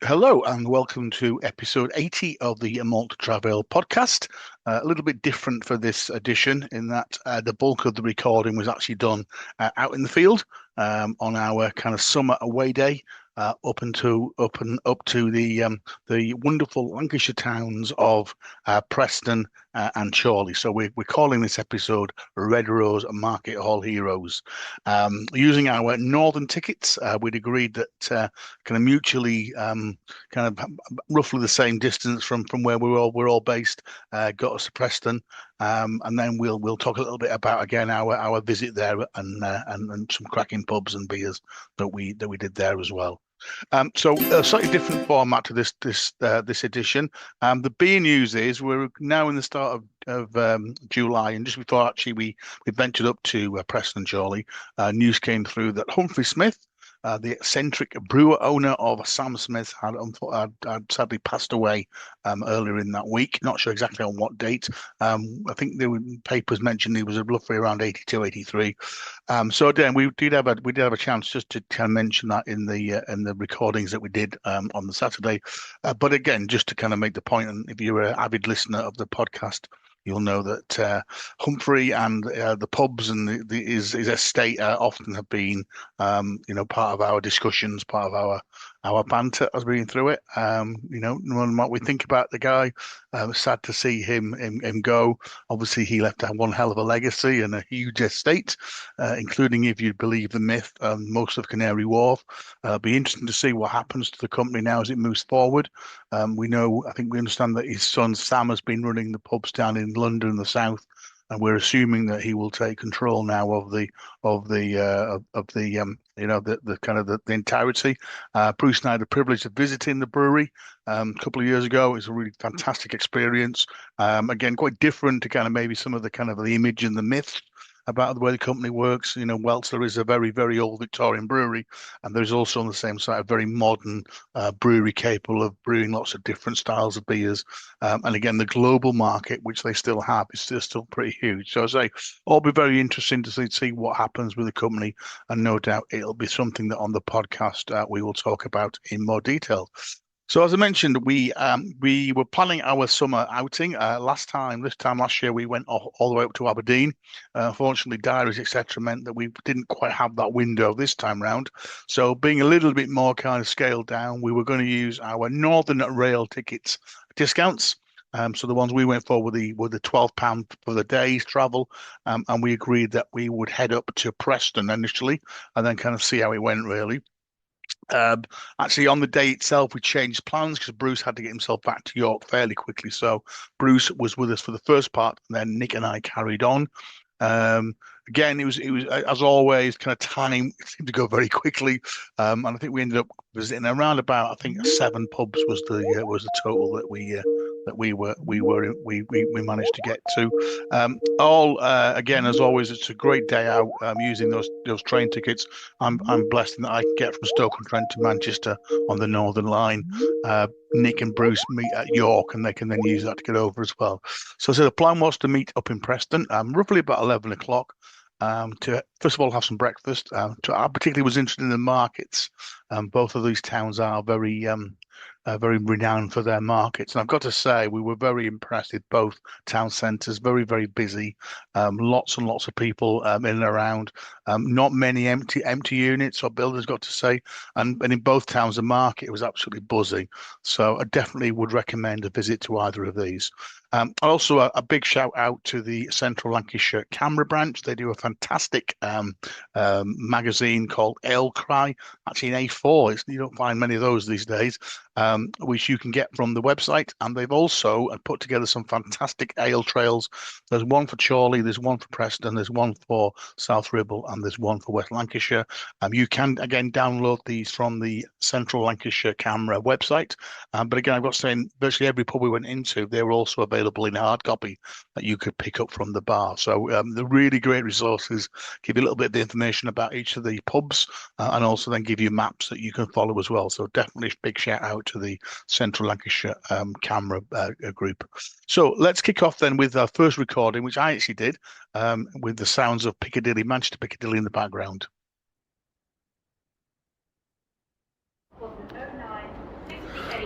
Hello and welcome to episode 80 of the Malta Travel podcast. A little bit different for this edition in that the bulk of the recording was actually done out in the field on our kind of summer away day. Up and up to the wonderful Lancashire towns of Preston and Chorley. So we're calling this episode Red Rose Market Hall Heroes. Using our northern tickets, we'd agreed that kind of mutually kind of roughly the same distance from where we're all based got us to Preston. And then we'll talk a little bit about again our visit there and some cracking pubs and beers that we did there as well. So a slightly different format to this edition. The beer news is we're now in the start of July, and just before actually we ventured up to Preston and Chorley, news came through that Humphrey Smith, the eccentric brewer owner of Sam Smith, had sadly passed away earlier in that week. Not sure exactly on what date. I think there were papers mentioned he was roughly around 82, 83. So again, we did have a chance just to kind of mention that in the recordings that we did on the Saturday. But again, just to kind of make the point, and if you're an avid listener of the podcast, you'll know that Humphrey and the pubs and his estate often have been, part of our discussions, part of our banter as we've been through it. No matter what we think about the guy, sad to see him go. Obviously, he left one hell of a legacy and a huge estate, including, if you believe the myth, most of Canary Wharf. Be interesting to see what happens to the company now as it moves forward. I think we understand that his son Sam has been running the pubs down in London and the south, and we're assuming that he will take control now of the kind of the entirety. Bruce and I had the privilege of visiting the brewery a couple of years ago. It was a really fantastic experience. Again, quite different to kind of maybe some of the image and the myth about the way the company works. Welzer is a very, very old Victorian brewery, and there's also on the same site a very modern brewery capable of brewing lots of different styles of beers. And again, the global market, which they still have, is still pretty huge. So I say, it'll be very interesting to see what happens with the company, and no doubt it'll be something that on the podcast we will talk about in more detail. So as I mentioned, we were planning our summer outing. Last year, we went all the way up to Aberdeen. Unfortunately, diaries, etc., meant that we didn't quite have that window this time round. So being a little bit more kind of scaled down, we were going to use our Northern Rail tickets discounts. So the ones we went for were the £12 for the day's travel, and we agreed that we would head up to Preston initially, and then kind of see how it went really. Actually, on the day itself, we changed plans because Bruce had to get himself back to York fairly quickly. So Bruce was with us for the first part, and then Nick and I carried on. Again, it was as always kind of time seemed to go very quickly, and I think we ended up visiting around about I think 7 pubs was the total that we managed to get to. All again, as always, it's a great day out using those train tickets. I'm blessed in that I can get from Stoke-on-Trent to Manchester on the Northern Line. Nick and Bruce meet at York, and they can then use that to get over as well. So the plan was to meet up in Preston, roughly about 11 o'clock. To first of all have some breakfast. I particularly was interested in the markets. Both of these towns are very renowned for their markets, and I've got to say we were very impressed with both town centres. Very, very busy. Lots and lots of people in and around. Not many empty units or builders, got to say, and in both towns the market was absolutely buzzing. So I definitely would recommend a visit to either of these. Also, a big shout out to the Central Lancashire CAMRA branch. They do a fantastic magazine called Ale Cry, actually in A4. You don't find many of those these days, which you can get from the website. And they've also put together some fantastic ale trails. There's one for Chorley, there's one for Preston, there's one for South Ribble, and there's one for West Lancashire. You can, again, download these from the Central Lancashire CAMRA website. But again, I've got to say, virtually every pub we went into, they were also available in hard copy that you could pick up from the bar. So the really great resources give you a little bit of information about each of the pubs and also then give you maps that you can follow as well. So definitely a big shout out to the Central Lancashire CAMRA group. So let's kick off then with our first recording, which I actually did with the sounds of Manchester Piccadilly in the background.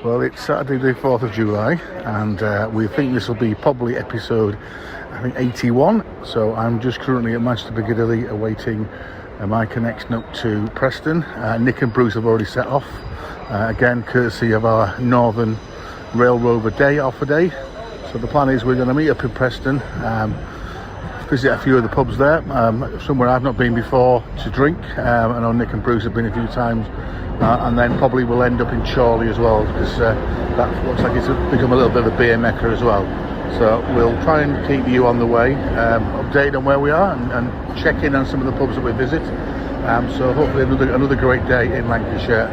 Well, it's Saturday the 4th of July, and we think this will be probably episode, I think, 81. So I'm just currently at Manchester Piccadilly awaiting my connection up to Preston. Nick and Bruce have already set off, again, courtesy of our Northern Rail Rover day offer day. So the plan is we're going to meet up in Preston, visit a few of the pubs there, somewhere I've not been before to drink. I know Nick and Bruce have been a few times. And then probably we'll end up in Chorley as well, because that looks like it's become a little bit of a beer mecca as well. So we'll try and keep you on the way, updated on where we are, and check in on some of the pubs that we visit. So hopefully another great day in Lancashire,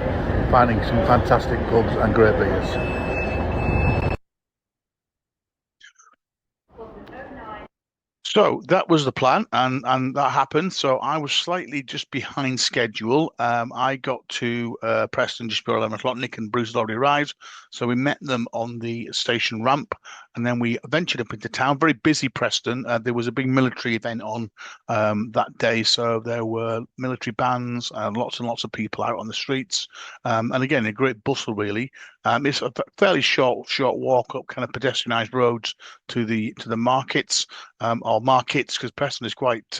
finding some fantastic pubs and great beers. So that was the plan, and that happened. So I was slightly just behind schedule. I got to Preston just before 11 o'clock. Nick and Bruce had already arrived, so we met them on the station ramp, and then we ventured up into town. Very busy Preston. There was a big military event on that day, so there were military bands and lots of people out on the streets. And again, a great bustle really. It's a fairly short walk up kind of pedestrianised roads to the markets. Or markets, because Preston is quite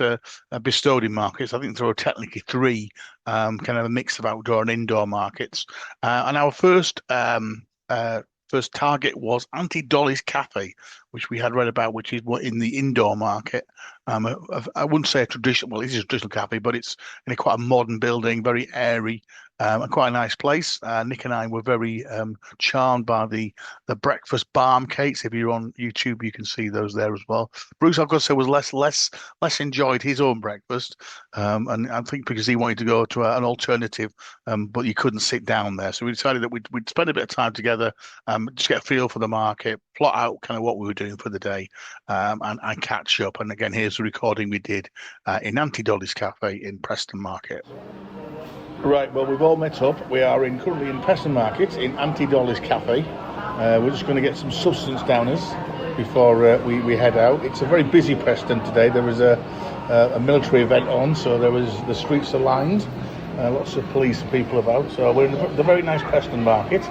bestowed in markets. I think there are technically three, kind of a mix of outdoor and indoor markets. And our first target was Auntie Dolly's Cafe, which we had read about, which is in the indoor market. I wouldn't say a traditional, well, it is a traditional cafe, but it's in a quite a modern building, very airy, and quite a nice place. Nick and I were very charmed by the breakfast barm cakes. If you're on YouTube, you can see those there as well. Bruce, I've got to say, was less enjoyed his own breakfast, and I think because he wanted to go to an alternative, but you couldn't sit down there. So we decided that we'd spend a bit of time together, just get a feel for the market, plot out kind of what we were doing for the day, and catch up. And again, here's the recording we did in Auntie Dolly's Cafe in Preston Market. Right, well, we've all met up. We are currently in Preston Market in Auntie Dolly's Cafe. We're just going to get some substance downers before we head out. It's a very busy Preston today. There was a military event on, so the streets are lined. Lots of police and people about. So we're in the very nice Preston Market.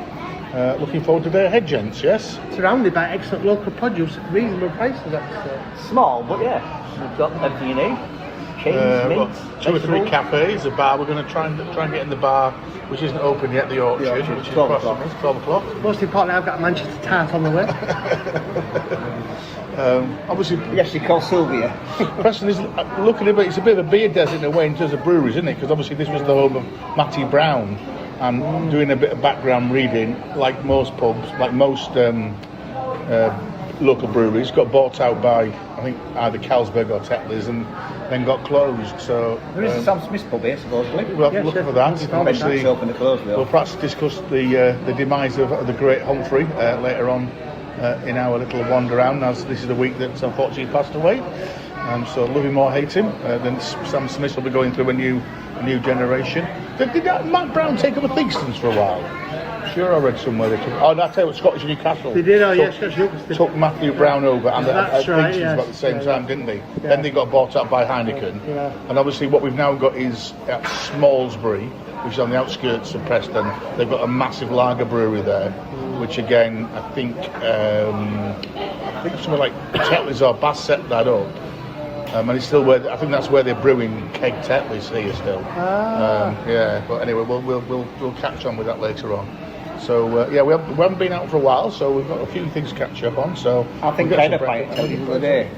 Looking forward to the day ahead, gents, yes? Surrounded by excellent local produce at reasonable prices, that's small, but yeah, we've got everything you need. Cheese, meat, two or three cafes, a bar. We're going to try and get in the bar, which isn't open yet, the Orchard, which is 12 o'clock. 12 o'clock. most importantly. I've got a Manchester tart on the way. Obviously, yes, you call Sylvia. Preston is looking a bit. It's a bit of a beer desert in a way in terms of breweries, isn't it? Because obviously this was the home of Matty Brown, and doing a bit of background reading, like most pubs, like most local breweries, got bought out by, I think, either Carlsberg or Tetley's, and then got closed. So there is a Sam Smith pub here, supposedly. We'll looking for that. Obviously, open the close, we'll perhaps discuss the demise of the great Humphrey later on in our little wander around, as this is the week that unfortunately passed away. So love him or hate him, then Sam Smith will be going through a new generation. Did Matt Brown take up a Theakston's for a while? Sure, I read somewhere they took. Oh, I tell you what, Scottish Newcastle. They did, yes. Took Matthew Brown over, and that's right, Theakston's about the same time, didn't they? Yeah. Then they got bought up by Heineken. Yeah. And obviously, what we've now got is at Smallsbury, which is on the outskirts of Preston. They've got a massive lager brewery there, which again, I think something like Tetley's or Bass set that up. And it's still I think that's where they're brewing keg Tetley's here still. Yeah, but anyway, we'll catch on with that later on. So we haven't been out for a while, so we've got a few things to catch up on. So I think I had a pint the other day.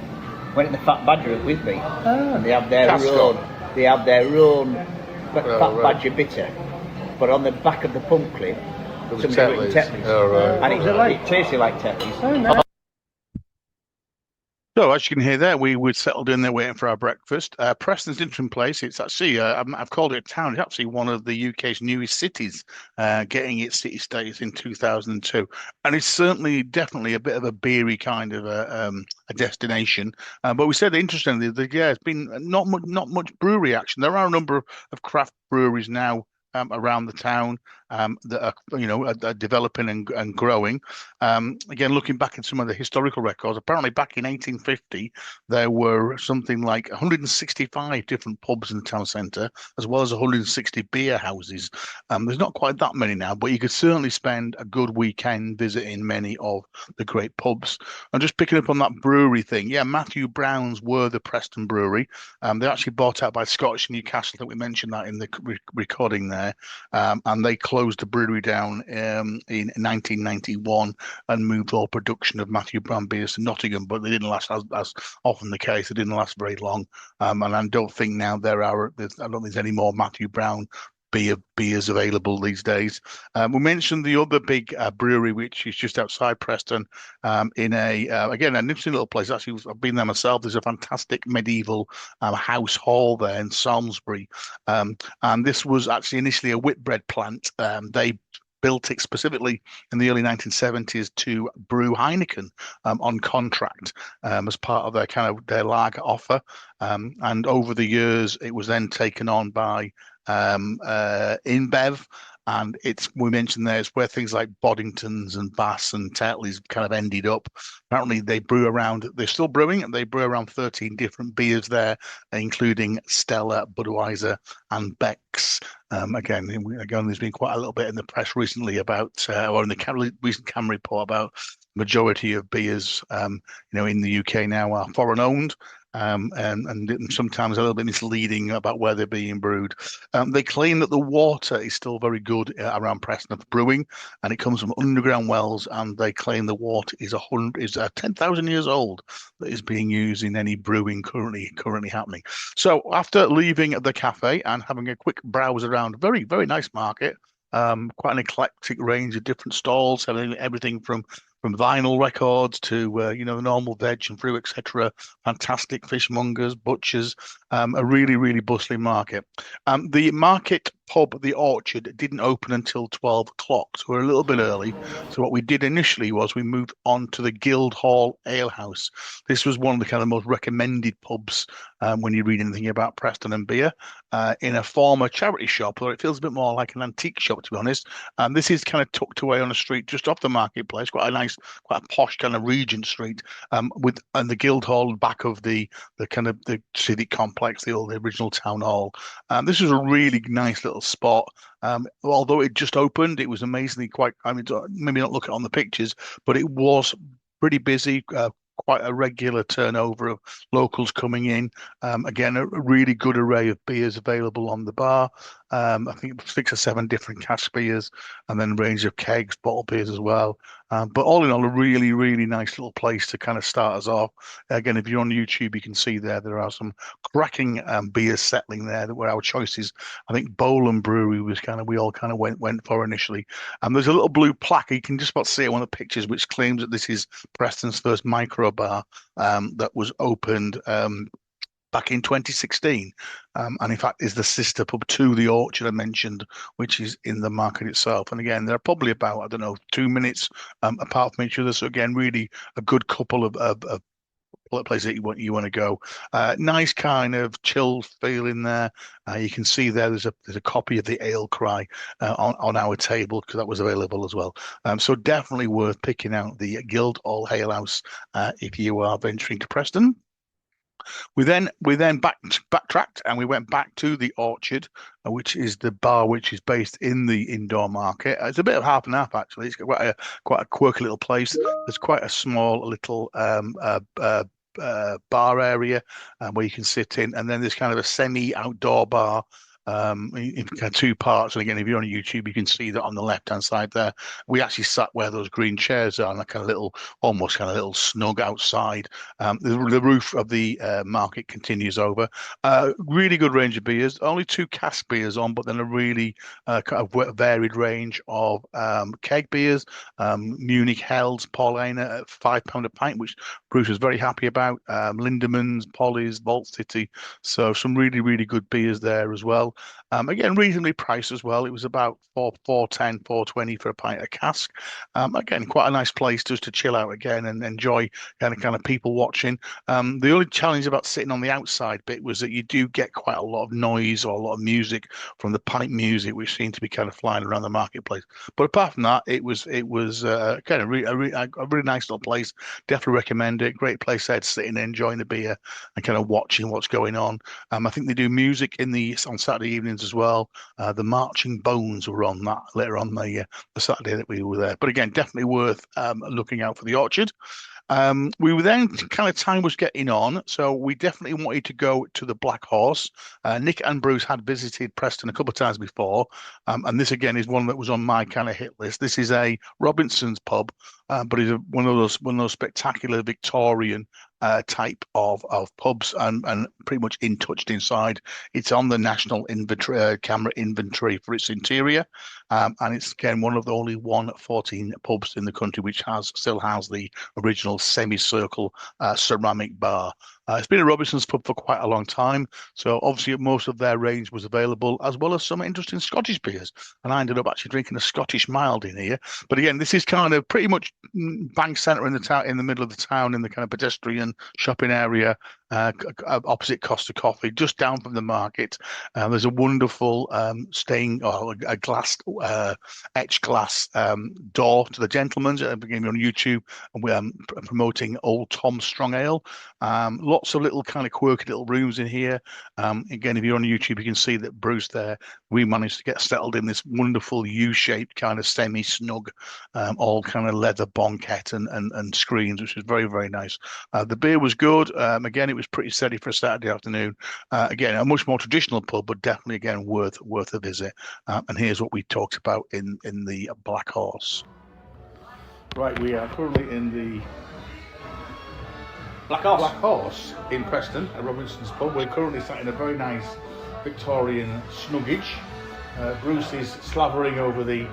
Went in the Fat Badger with me, and they have their own. They have their own Fat Badger bitter, but on the back of the pump clip, somebody's written Tetley's. Oh, right. And it tasted like Tetley's. Oh, nice. So as you can hear there, we settled in there waiting for our breakfast. Preston's an interesting place. It's actually, I've called it a town. It's actually one of the UK's newest cities, getting its city status in 2002. And it's certainly, definitely a bit of a beery kind of a destination. But we said, interestingly, that it's been not much brewery action. There are a number of craft breweries now around the town that are developing and growing. Again, looking back at some of the historical records, apparently back in 1850 there were something like 165 different pubs in the town centre, as well as 160 beer houses. There's not quite that many now, but you could certainly spend a good weekend visiting many of the great pubs. And just picking up on that brewery thing, yeah, Matthew Brown's were the Preston Brewery. They're actually bought out by Scottish Newcastle. I think we mentioned that in the recording there. And they closed the brewery down in 1991 and moved all production of Matthew Brown beers to Nottingham, but they didn't last, as often the case. They didn't last very long. And I don't think now I don't think there's any more Matthew Brown beers available these days. We mentioned the other big brewery, which is just outside Preston, in again, an interesting little place. Actually, I've been there myself. There's a fantastic medieval house hall there in Salisbury, and this was actually initially a Whitbread plant. They built it specifically in the early 1970s to brew Heineken on contract as part of their lager offer. And over the years, it was then taken on by InBev, and we mentioned there, it's where things like Boddingtons and Bass and Tetleys kind of ended up. Apparently they're still brewing, and they brew around 13 different beers there, including Stella, Budweiser and Beck's. Again, there's been quite a little bit in the press recently about, or in the recent Cam report about majority of beers, in the UK now are foreign owned. And sometimes a little bit misleading about where they're being brewed. They claim that the water is still very good around Preston for brewing, and it comes from underground wells. And they claim the water is 10,000 years old that is being used in any brewing currently happening. So after leaving the cafe and having a quick browse around, very very nice market. Quite an eclectic range of different stalls, having everything from vinyl records to the normal veg and fruit, etc. Fantastic fishmongers, butchers, a really really bustling market. The market pub, the Orchard, didn't open until 12 o'clock, so we're a little bit early. So what we did initially was we moved on to the Guildhall Ale House. This was one of the kind of most recommended pubs when you read anything about Preston and beer, in a former charity shop, or it feels a bit more like an antique shop, to be honest. This is kind of tucked away on a street just off the marketplace, quite a posh kind of Regent Street, and the Guildhall back of the kind of the civic complex, the original town hall. This was a really nice little spot. Although it just opened, it was amazingly quite. I mean, maybe not look at it on the pictures, but it was pretty busy. Quite a regular turnover of locals coming in. Again, a really good array of beers available on the bar. I think 6 or 7 different cask beers, and then a range of kegs, bottle beers as well. But all in all, a really, really nice little place to kind of start us off. Again, if you're on YouTube, you can see there are some cracking beers settling there that were our choices. I think Bolan Brewery was we all kind of went for initially. There's a little blue plaque, you can just about see it on the pictures, which claims that this is Preston's first micro bar that was opened back in 2016, and in fact is the sister pub to the Orchard I mentioned, which is in the market itself. And again, they're probably about 2 minutes apart from each other. So again, really a good couple of places that you want to go. Nice kind of chill feel in there. You can see there's a copy of the Ale Cry on our table, because that was available as well. So definitely worth picking out the Guildhall Ale House if you are venturing to Preston. We then backtracked and we went back to the Orchard, which is the bar which is based in the indoor market. It's a bit of half and half actually. It's quite a quirky little place. There's quite a small little bar area where you can sit in, and then there's kind of a semi-outdoor bar in kind of 2 parts. And again, if you're on YouTube, you can see that on the left hand side there. We actually sat where those green chairs are, like almost kind of little snug outside. The roof of the market continues over. Really good range of beers. Only 2 cask beers on, but then a really kind of varied range of keg beers. Munich Hell's Paulaner at £5 a pint, which Bruce was very happy about. Lindemans, Polly's, Vault City. So some really, really good beers there as well. Again, reasonably priced as well. It was about 410, 420 for a pint of cask. Again, quite a nice place just to chill out again and enjoy kind of people watching. The only challenge about sitting on the outside bit was that you do get quite a lot of noise or a lot of music from the pipe music, which seemed to be kind of flying around the marketplace. But apart from that, it was kind of a really nice little place. Definitely recommend it. Great place there to sit and enjoying the beer and kind of watching what's going on. I think they do music on Saturday evenings as well. The Marching Bones were on that later on the Saturday that we were there. But again, definitely worth looking out for the Orchard. We were then kind of time was getting on, so we definitely wanted to go to the Black Horse. Nick and Bruce had visited Preston a couple of times before, and this again is one that was on my kind of hit list. This is a Robinson's pub, but it's one of those spectacular Victorian type of pubs and pretty much touched inside. It's on the national inventory camera inventory for its interior, and it's again one of the only 114 pubs in the country which still has the original semicircle ceramic bar. It's been a Robinson's pub for quite a long time, so obviously most of their range was available, as well as some interesting Scottish beers. And I ended up actually drinking a Scottish mild in here. But again, this is kind of pretty much bang centre in the town, in the middle of the town, in the kind of pedestrian shopping area, opposite Costa Coffee, just down from the market. There's a wonderful a glass etched glass door to the gentleman's. Again, on YouTube, and we're promoting Old Tom Strong Ale. Lots of little kind of quirky little rooms in here. Again, if you're on YouTube, you can see that Bruce there, we managed to get settled in this wonderful U-shaped kind of semi-snug, all kind of leather banquette and screens, which was very, very nice. The beer was good. Again, it was pretty steady for a Saturday afternoon. Again, a much more traditional pub, but definitely again worth a visit. And here's what we talked about in the Black Horse. Right, we are currently in the Black Horse. Black Horse in Preston at Robinson's pub. We're currently sat in a very nice Victorian snuggage. Bruce is slavering over the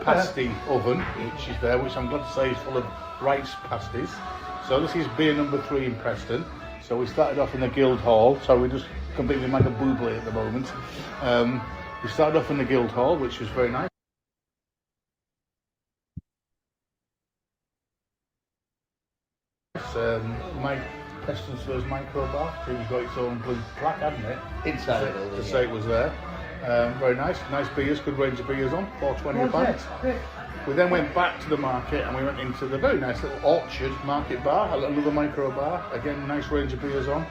pasty oven, which is there, which I'm glad to say is full of rice pasties. So this is beer number 3 in Preston. So we started off in the Guildhall. So we're just completely like a buble at the moment. We started off in the Guildhall, which was very nice. Mike Preston's first micro bar. It's got its own blue plaque, hasn't it? Inside the building. To say it was there. Very nice beers, good range of beers on, 420 a pint. We then went back to the market and we went into the very nice little Orchard market bar, another micro bar. Again, nice range of beers on.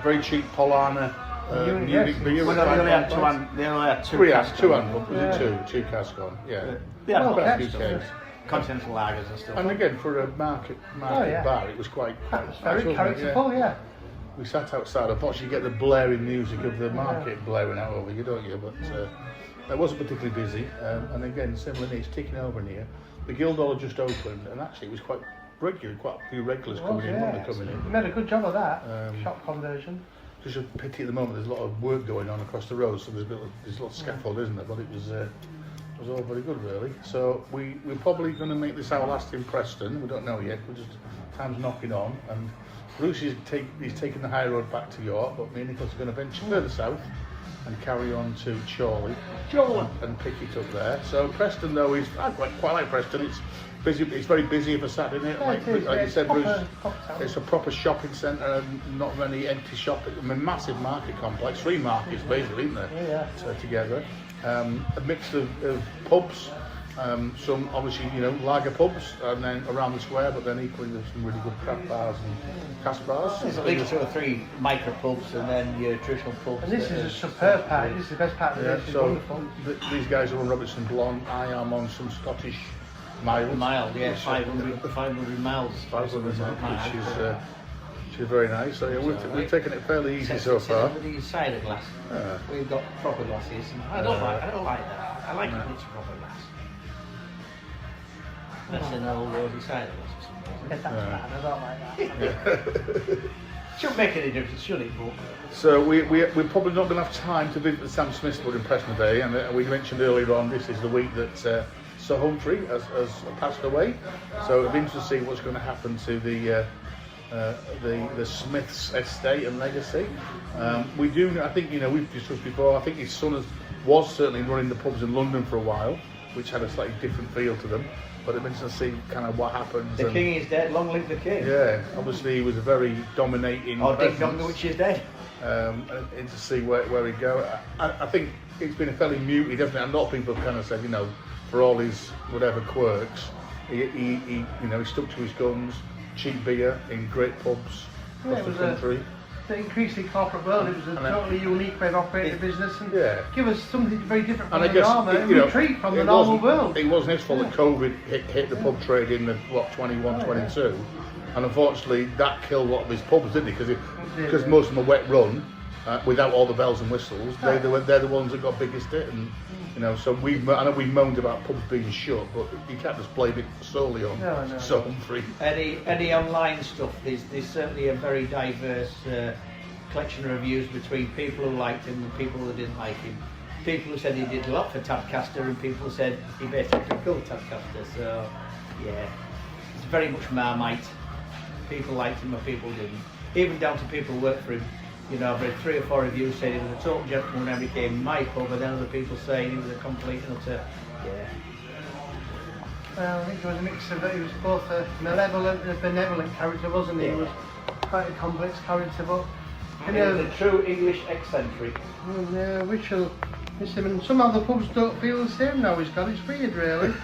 Very cheap Polana Munich beer. Well, they only had two casks. Two hand pump, was it two cask on? Yeah. Yeah, About a few kegs. Continental lagers and stuff. And again, for a market bar, it was quite very characterful, yeah. We sat outside. Unfortunately, you get the blaring music of the market blaring out over you, don't you? But it wasn't particularly busy. And again, similarly, it's ticking over in here. The Guildhall had just opened, and actually it was quite regular. Quite a few regulars coming in. You made a good job of that. Shop conversion. Just a pity at the moment. There's a lot of work going on across the road, so there's a lot of scaffold, isn't there? But it was all very good, really. So we're probably going to make this our last in Preston. We don't know yet. Time's knocking on, and Bruce is taking the high road back to York, but me and Nicholas are going to venture further south and carry on to Chorley and pick it up there. So Preston, though, I quite like Preston. It's busy. It's very busy for Saturday. Like you said, Bruce, it's a proper shopping centre and not many empty shopping. I mean, massive market complex, 3 markets basically, isn't there? Yeah. Together, a mix of pubs. Some obviously, lager pubs, and then around the square, but then equally there's some really good craft bars and cask bars. There's at least 2 or 3 micro pubs, and then your traditional pubs. And this is a superb part. This is the best part of this. So wonderful. These guys are on Robertson Blonde. I am on some Scottish mild. Mild, yeah, 500 miles. 500 miles, which is very nice. So yeah, we've taken it fairly easy so far. With these cider glass, we've got proper glasses. I don't like that. I like it when it's proper glass. That's an old rosy cider glass or something. That's bad. I don't like that. Shouldn't make any difference, should it? So we're probably not going to have time to visit the Sam Smith's Wood in Preston today, and we mentioned earlier on this is the week that Sir Humphrey has passed away. So it'll be interesting to see what's going to happen to the the Smiths estate and legacy. We do, I think, we've discussed before, I think his son was certainly running the pubs in London for a while, which had a slightly different feel to them. But it'd be interesting to see kind of what happens. The king is dead, long live the king. Yeah, obviously he was a very dominating Dick Dongovich is dead. And to see where he'd go. I think it's been a fairly muted, hasn't it? A lot of people have kind of said, for all his whatever quirks, he stuck to his guns, cheap beer in great pubs across the country. The increasingly corporate world, it was a totally unique way of operating the business and give us something very different from the normal, and retreat from the normal world. It wasn't his fault that COVID hit the pub trade in the 21, 22, and unfortunately that killed a lot of his pubs, didn't it? Because most of them are wet run, without all the bells and whistles. They're the ones that got biggest hit, and so I know we moaned about pubs being shut, but you can't just blame it solely on Sir Humphrey. Any online stuff, there's certainly a very diverse collection of reviews between people who liked him and people who didn't like him. People who said he did a lot for Tadcaster and people who said he basically killed Tadcaster. So yeah, it's very much Marmite. People liked him and people didn't. Even down to people who worked for him. I've read 3 or 4 reviews saying he was a total gentleman and became my pub, and then other people saying he was a complete and utter, Well, I think there was a mix of that. He was both a malevolent and a benevolent character, wasn't he? He was quite a complex character, but the true English eccentric. Which will miss him. And somehow the pubs don't feel the same now he's gone. It's weird, really.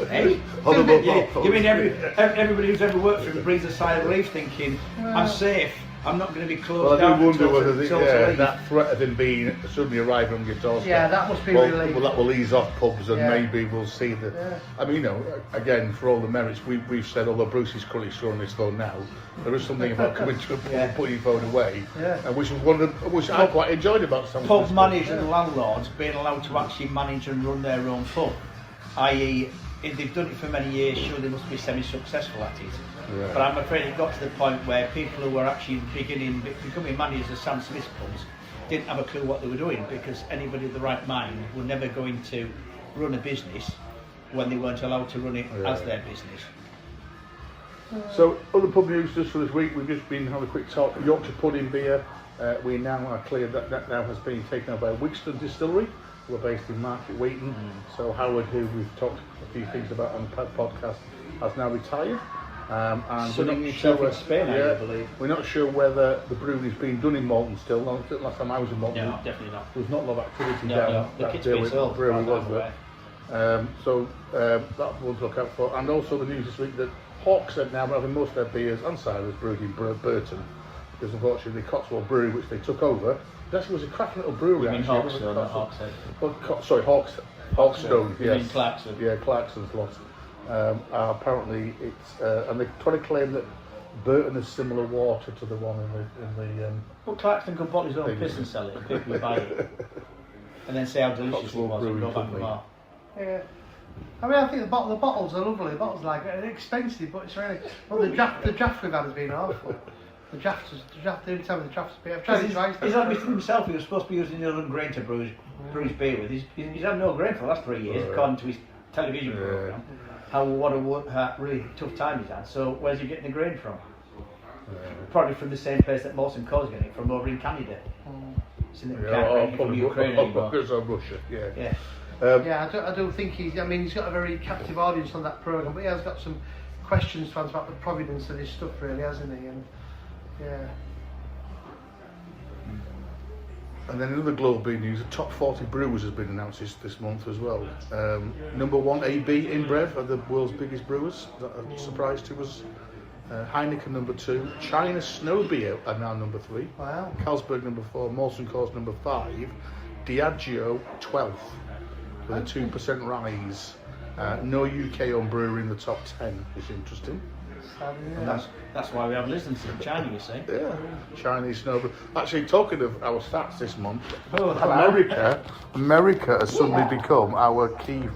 Hey, you mean everybody who's ever worked for him breathes a sigh of relief, thinking, "I'm safe. I'm not going to be closed down." Well, I do wonder whether that threat of him being suddenly arriving on your doorstep. Yeah, that must be relief. Well, that will ease off pubs, and maybe we'll see the. Yeah. I mean, again, for all the merits, we've said, although Bruce is currently storing his phone now, there is something about coming to a pub and putting your phone away, and which was which I quite enjoyed about some pub managers and landlords being allowed to actually manage and run their own pub, i.e., if they've done it for many years, sure they must be semi-successful at it. Right. But I'm afraid it got to the point where people who were actually becoming managers of Sam Smith's pubs didn't have a clue what they were doing, because anybody of the right mind were never going to run a business when they weren't allowed to run it as their business. So, other pub news just for this week, we've just been having a quick talk. Yorkshire Pudding beer, we now are clear that now has been taken over by Wigston Distillery. We're based in Market Wheaton. So Howard, who we've talked a few things about on the podcast, has now retired. And so we're not sure in Spain, I believe. We're not sure whether the brewing is being done in Malton still. Last time I was in Malton, no, definitely not. There was not a lot of activity down the that day with the brewery, was there? So that one to look out for. And also the news this week that Hawkshead now having most of their beers and ciders brewed in Burton, because unfortunately the Cotswold Brewery, which they took over, it actually was a cracking little brewery. You mean Hawkstone, not Hawkshead? Well, sorry, Hawkstone. You mean Clarkson? Yeah, Clarkson's lot. Apparently, it's and they're trying to claim that Burton has similar water to the one in the. Well, Clarkson could bottle his own piss and sell it, and people would buy it, and then say how delicious it was, and go back for more. Yeah. I mean, I think the bottles are lovely. The bottles they're expensive, but it's really. Well, the draft we've had has been awful. The draft every time the draft's been. I've tried it twice. He's admitted himself he was supposed to be using the other grain to brew his beer with. He's had no grain for the last 3 years, according to his television programme. What a really tough time he's had. So where's he getting the grain from? Probably from the same place that Molson Coors getting it from, over in Canada. It's in from Ukraine anymore. Russia, yeah. I don't think he's got a very captive audience on that programme, but he has got some questions to answer about the provenance of his stuff, really, hasn't he? And And then another global beer news, the top 40 brewers has been announced this month as well. Number 1, AB InBev are the world's biggest brewers. That a surprise to us. Heineken number 2, China Snow Beer are now number 3. Wow. Carlsberg number 4, Molson Coors number 5, Diageo 12th with a 2% rise. No UK owned brewery in the top 10, which is interesting. And that's why we have listened to China, you see. Yeah, Chinese snow. Actually, talking of our stats this month, America has suddenly become our key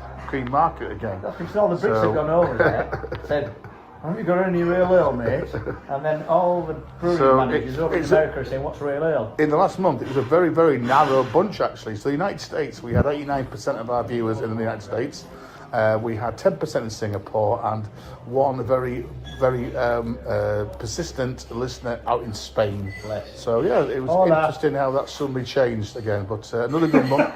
market again. That's because all the Brits have gone over there, said, haven't you got any real ale, mate? And then all the brewery managers over in America are saying, what's real ale? In the last month, it was a very, very narrow bunch, actually. So the United States, we had 89% of our viewers in the United States. We had 10% in Singapore and one very, very persistent listener out in Spain. Bless. So yeah, it was interesting how that suddenly changed again. But another good month,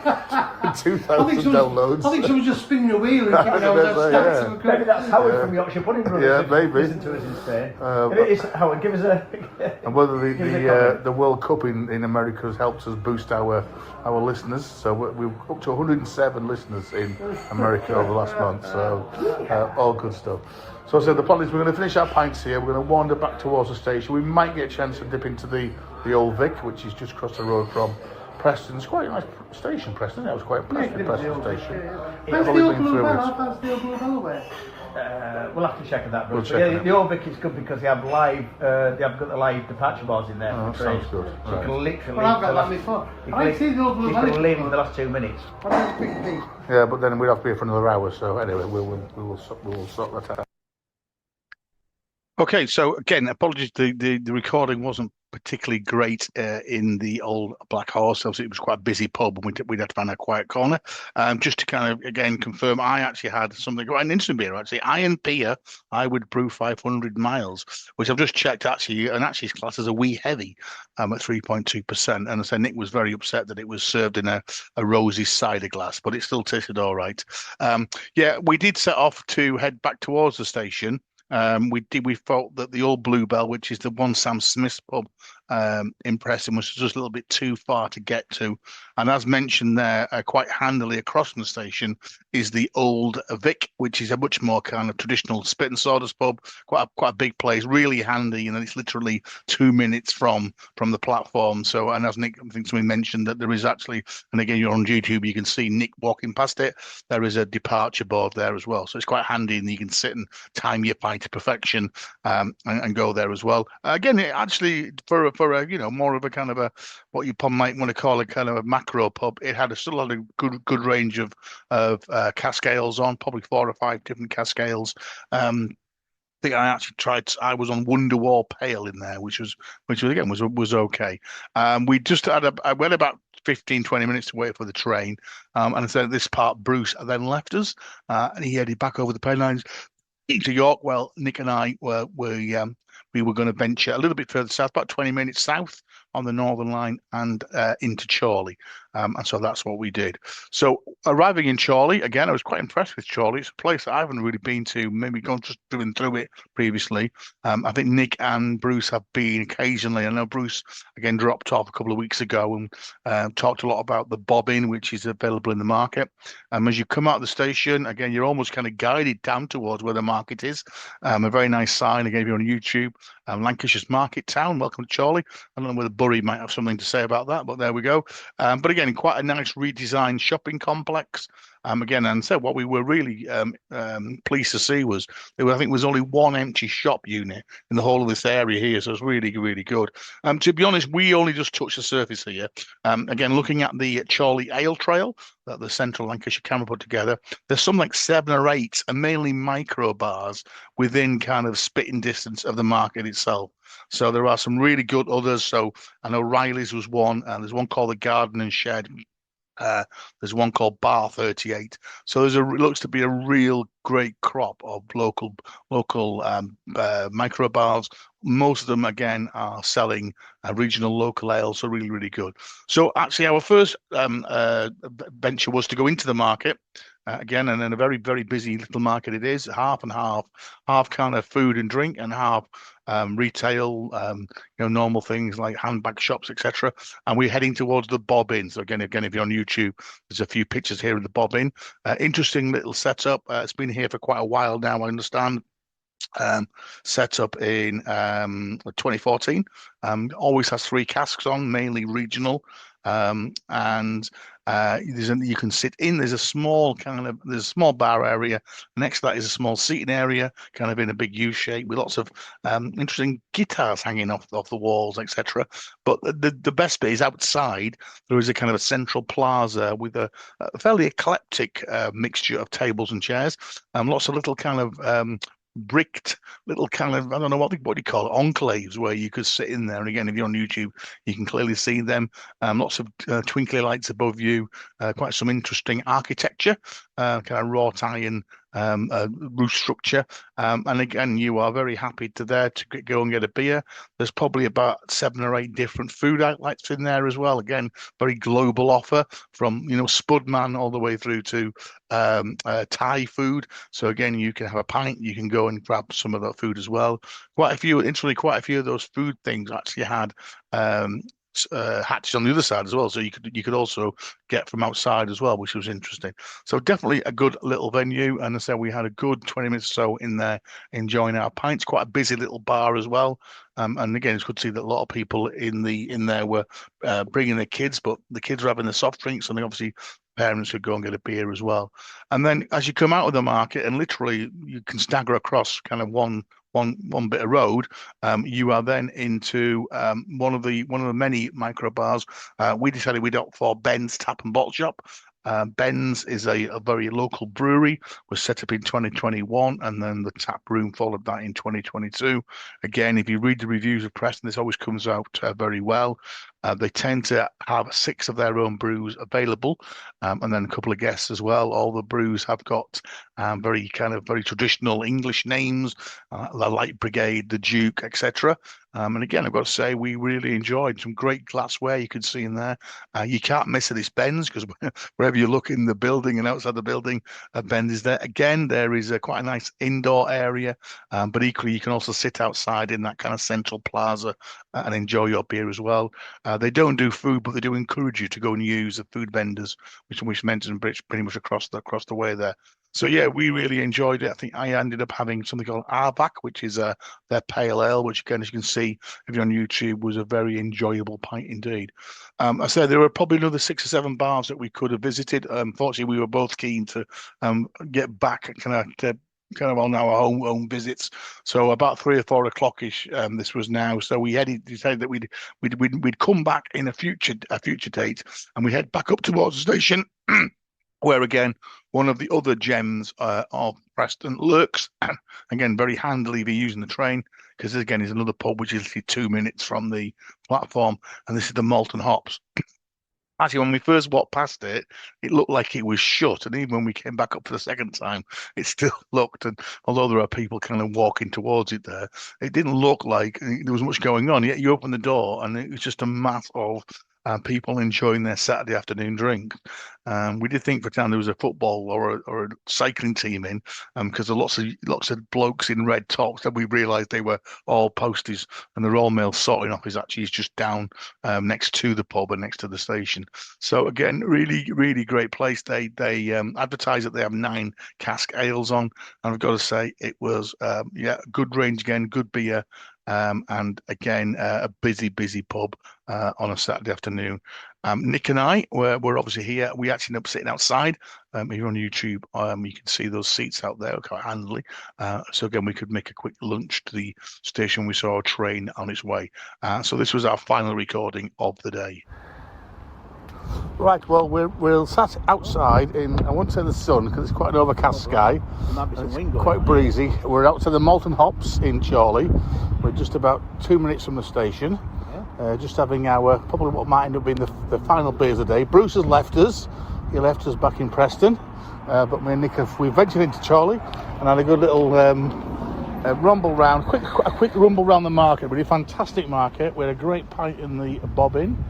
2,000 downloads. I think someone's just spinning a wheel and giving out those stats. Maybe that's Howard from Yorkshire Pudding Brothers. Yeah, maybe. Listen to us in Spain. If it is, Howard, give us a. And whether the World Cup in America has helped us boost our listeners. So we're up to 107 listeners in America over the last month. So all good stuff. So I said the plan is we're going to finish our pints here. We're going to wander back towards the station. We might get a chance to dip into the Old Vic, which is just across the road from Preston. It's quite a nice station, Preston. I was quite impressed with Preston station. How's the old Blue Bell? How's the old Blue Bell away? We'll have to check that. We'll check the Old Vic is good because they have live. They have got the live departure boards in there. Oh, that sounds good. So you can literally. Well, I've got that before. I've seen the old Blue Bell. You can leave in the last 2 minutes. Yeah, but then we'd have to be here for another hour. So anyway, we will sort that out. Okay, so again, apologies. The recording wasn't particularly great in the old Black Horse. Obviously, it was quite a busy pub, and we'd had to find a quiet corner. Just to kind of again confirm, I actually had something quite an interesting beer. Actually, Iron Beer, I would brew 500 miles, which I've just checked actually, and actually it's classed as a wee heavy at 3.2%. And I said Nick was very upset that it was served in a rosy cider glass, but it still tasted all right. Yeah, we did set off to head back towards the station. We felt that the old Bluebell, which is the one Sam Smith's pub in Preston, was just a little bit too far to get to. And as mentioned there, quite handily across from the station is the old Vic, which is a much more kind of traditional spit and sawdust pub. Quite a big place, really handy, and it's literally 2 minutes from the platform. So, and as Nick, I think somebody mentioned that there is actually, and again, you're on YouTube, you can see Nick walking past it. There is a departure board there as well, so it's quite handy, and you can sit and time your pint to perfection and go there as well. Again, it actually for a more of a kind of a what you might want to call a kind of a macro pub, it had still had a good range of cask ales on, probably 4 or 5 different cask ales. I think I actually tried. I was on Wonderwall Pale in there, which was again was okay. We just had I went about 15-20 minutes to wait for the train, and I said at this part Bruce then left us, and he headed back over the Pennines to York. Well, Nick and I we were going to venture a little bit further south, about 20 minutes south on the Northern Line, and into Chorley. And so that's what we did. So arriving in Chorley, again, I was quite impressed with Chorley. It's a place that I haven't really been to, maybe gone just doing through it previously. I think Nick and Bruce have been occasionally. I know Bruce, again, dropped off a couple of weeks ago and talked a lot about the bobbin, which is available in the market. As you come out of the station, again, you're almost kind of guided down towards where the market is. A very nice sign, again, if you're on YouTube, Lancashire's Market Town. Welcome to Chorley. I don't know whether Bury might have something to say about that, but there we go. But again, quite a nice redesigned shopping complex. Again, and so what we were really pleased to see was I think was only one empty shop unit in the whole of this area here, so it's really, really good. To be honest, we only just touched the surface here. Again, looking at the Chorley Ale Trail that the Central Lancashire Camera put together, there's some like 7 or 8, and mainly micro bars within kind of spitting distance of the market itself. So there are some really good others. So I know Riley's was one, and there's one called the Garden and Shed. There's one called Bar 38. So it looks to be a real great crop of local micro bars. Most of them, again, are selling regional local ales, so really, really good. So actually, our first venture was to go into the market. Again, and in a very, very busy little market it is, half and half kind of food and drink, and half retail, normal things like handbag shops, etc. And we're heading towards the Bob Inn. So again, if you're on YouTube, there's a few pictures here of the Bob Inn. Interesting little setup. It's been here for quite a while now, I understand. Set up in 2014. Always has 3 casks on, mainly regional. And you can sit in. There's a small bar area. Next to that is a small seating area, kind of in a big U shape, with lots of interesting guitars hanging off the walls, etc. But the best bit is outside. There is a kind of a central plaza with a fairly eclectic mixture of tables and chairs, lots of little kind of bricked little kind of, I don't know what do you call it, enclaves where you could sit in there. And again, if you're on YouTube, you can clearly see them. Lots of twinkly lights above you, quite some interesting architecture. kind of wrought iron roof structure. And again, you are very happy to go and get a beer. There's probably about 7 or 8 different food outlets in there as well. Again, very global offer from, Spudman all the way through to Thai food. So again, you can have a pint, you can go and grab some of that food as well. Quite a few of those food things actually had hatches on the other side as well, so you could also get from outside as well, which was interesting. So definitely a good little venue, and I said we had a good 20 minutes or so in there enjoying our pints. Quite a busy little bar as well, and again it's good to see that a lot of people in there were bringing their kids, but the kids were having the soft drinks, and obviously parents could go and get a beer as well. And then as you come out of the market, and literally you can stagger across kind of one bit of road, you are then into one of the many micro bars. We decided we'd opt for Ben's Tap and Bottle Shop. Ben's is a very local brewery, was set up in 2021, and then the tap room followed that in 2022. Again, if you read the reviews of Preston, this always comes out very well. They tend to have 6 of their own brews available, and then a couple of guests as well. All the brews have got very traditional English names, the Light Brigade, the Duke, etc. And again, I've got to say, we really enjoyed some great glassware you could see in there. You can't miss it, it's Ben's, because wherever you look in the building and outside the building, Ben's is there. Again, there is quite a nice indoor area, but equally you can also sit outside in that kind of central plaza and enjoy your beer as well. They don't do food, but they do encourage you to go and use the food vendors, which mentioned pretty much across the way there. So yeah, we really enjoyed it. I think I ended up having something called Arvac, which is their pale ale, which again, as you can see if you're on YouTube, was a very enjoyable pint indeed. I said there were probably another 6 or 7 bars that we could have visited. Unfortunately, we were both keen to get back kind of on our home visits. So about 3 or 4 o'clock-ish, this was now. So we decided that we'd come back in a future date, and we head back up towards the station, where again one of the other gems of Preston lurks. Again, very handily if you're using the train, because this again is another pub which is literally 2 minutes from the platform, and this is the Malt and Hops. Actually, when we first walked past it, it looked like it was shut. And even when we came back up for the second time, it still looked. And although there are people kind of walking towards it there, it didn't look like there was much going on. Yet you open the door and it was just a mass of people enjoying their Saturday afternoon drink. We did think for a time there was a football or a cycling team in, because lots of blokes in red tops, that we realised they were all posties, and the Royal Mail sorting office actually is just down next to the pub and next to the station. So again, really, really great place. They advertise that they have 9 cask ales on, and I've got to say it was good range again, good beer. And again, a busy pub on a Saturday afternoon. Nick and I were obviously here. We actually ended up sitting outside. If you're on YouTube, you can see those seats out there quite handily. So again, we could make a quick lunch to the station. We saw a train on its way. So this was our final recording of the day. Right, well, we're sat outside in, I won't say the sun, because it's quite an overcast sky. There might be some wind going quite on. Breezy. We're outside the Malt and Hops in Chorley. We're just about 2 minutes from the station. Just having our, probably what might end up being the final beers of the day. Bruce has left us. He left us back in Preston. But me and Nick we ventured into Chorley and had a good little rumble round, a quick rumble round the market. Really fantastic market. We had a great pint in the Bobbin.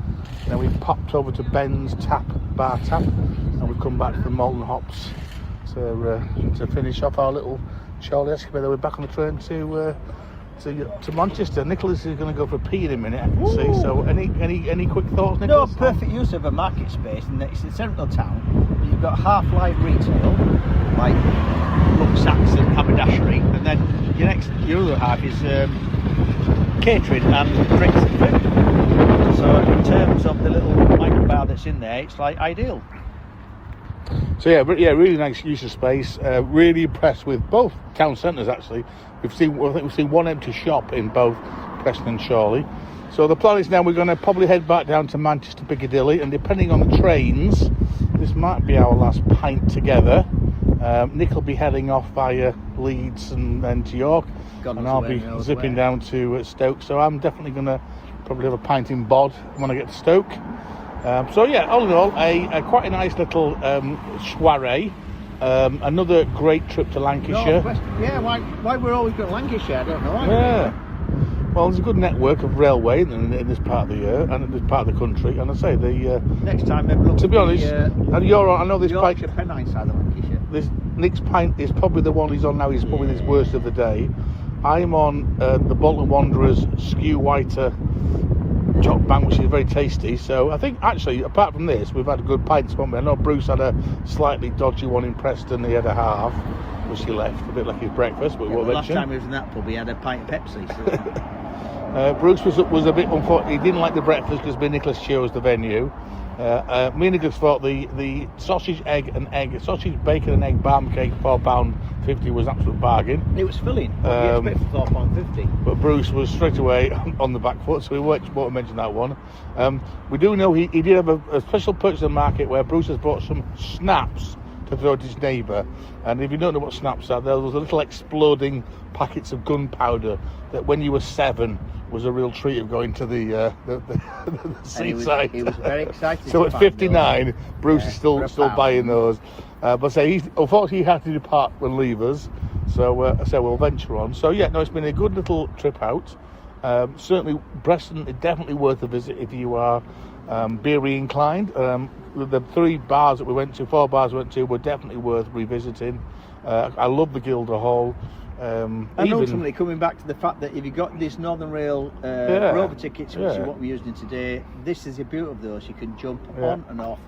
Then we popped over to Ben's Bar Tap, and we've come back to the Malt and Hops to finish off our little Chorley escapade. We're back on the train to Manchester. Nicholas is going to go for a pee in a minute, I can see. So any quick thoughts, Nicholas? No, perfect use of a market space, and it's in central town. You've got half-light retail, like rucksacks and haberdashery, and then your other half is catering and drinks and food. So in terms of the little micro bar that's in there, it's like ideal. So yeah, really nice use of space. Really impressed with both town centres. Actually, I think we've seen one empty shop in both Preston and Chorley. So the plan is now we're going to probably head back down to Manchester Piccadilly, and depending on the trains, this might be our last pint together. Nick will be heading off via Leeds and then to York, and I'll be zipping down to Stoke. So I'm definitely going to probably have a pint in Bod when I get to Stoke. So yeah, all in all, a quite a nice little soiree. Another great trip to Lancashire. Yeah, why we're always going to Lancashire, I don't know. Yeah. Well, there's a good network of railway in this part of the year and in this part of the country. And I say Next time, maybe look to be honest, and you're on. I know this pint. Yorkshire Pennine side of Lancashire. This Nick's pint is probably the one he's on now. He's probably his worst of the day. I'm on the Bolton Wanderers Skew Whiter Jock Bank, which is very tasty. So I think actually, apart from this, we've had a good pint. I know Bruce had a slightly dodgy one in Preston. He had a half, which he left a bit like his breakfast. But last time he was in that pub, he had a pint of Pepsi. So. Bruce was a bit unfortunate. He didn't like the breakfast because me and Nicholas chose the venue. Me and Nicholas thought the sausage, bacon and egg barm cake £4.50 was an absolute bargain. It was filling. What do you expect for £4.50? But Bruce was straight away on the back foot, so we won't mention that one. We do know he did have a special purchase in the market where Bruce has bought some snaps to throw to his neighbour. And if you don't know what snaps are, there was a little exploding packets of gunpowder that when you were 7 was a real treat of going to the seaside. He was very excited. So at 59, Bruce is still buying those. But say unfortunately he had to depart and leave us. So we'll venture on. So yeah, no, it's been a good little trip out. Certainly Preston is definitely worth a visit if you are beery inclined. The 4 bars we went to were definitely worth revisiting. I love the Guildhall. And ultimately coming back to the fact that if you got this Northern Rail Rover tickets, which is what we're using today, this is the beauty of those. You can jump on and off.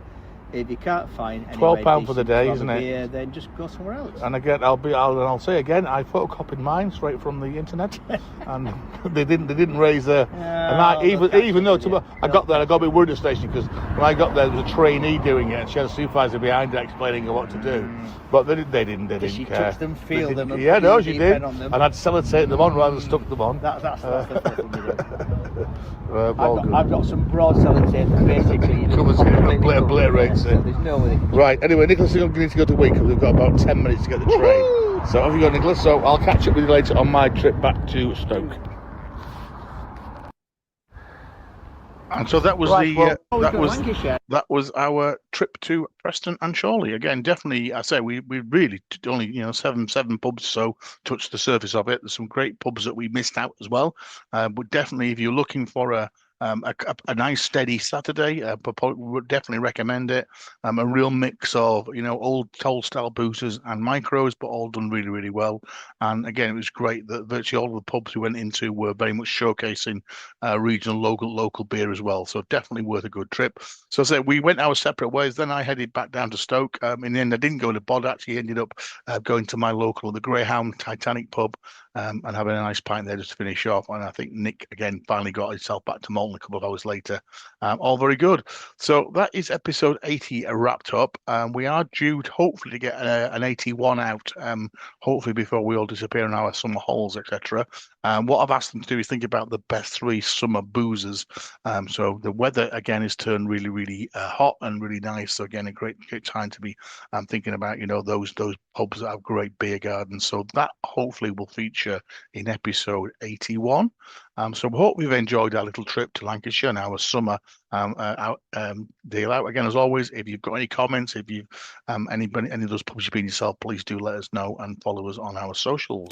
If you can't find £12 for the day, isn't it? Beer, then just go somewhere else. And again, I'll say again, I photocopied mine straight from the internet, and they didn't raise even though I got there, I got a bit worried at the station because when I got there was a trainee doing it, and she had a supervisor behind her explaining her what to do. But they didn't she care. touched them, feel them, and yeah, no, she did. And I'd sellotape them on rather than stuck them on. That's the stuff. I've got some broad sellotape that basically covers it, obliterates it. There's no way. Right, anyway, Nicholas, we need to go to Wick because we've got about 10 minutes to get the train. Woo-hoo! So off you go, Nicholas. So I'll catch up with you later on my trip back to Stoke. And so that was that was our trip to Preston and Chorley. Again, definitely, I say we really only seven pubs, so touched the surface of it. There's some great pubs that we missed out as well. But definitely, if you're looking for a nice steady Saturday, would definitely recommend it. A real mix of old toll style boosters and micros, but all done really, really well. And again, it was great that virtually all of the pubs we went into were very much showcasing regional local beer as well. So definitely worth a good trip. So I say we went our separate ways. Then I headed back down to Stoke. In the end, I didn't go to Bod. Actually, ended up going to my local, the Greyhound Titanic pub, and having a nice pint there just to finish off. And I think Nick again finally got himself back to Malton a couple of hours later. All very good. So that is episode 80 wrapped up. We are due hopefully to get an 81 out, hopefully before we all disappear in our summer holes, etc. What I've asked them to do is think about the best 3 summer boozers. So the weather again is turned really, really hot and really nice. So again, a great time to be thinking about those pubs that have great beer gardens. So that hopefully will feature in episode 81. So we hope you've enjoyed our little trip to Lancashire and our summer deal out. Again, as always, if you've got any comments, if you've any of those pubs you've been yourself, please do let us know and follow us on our socials.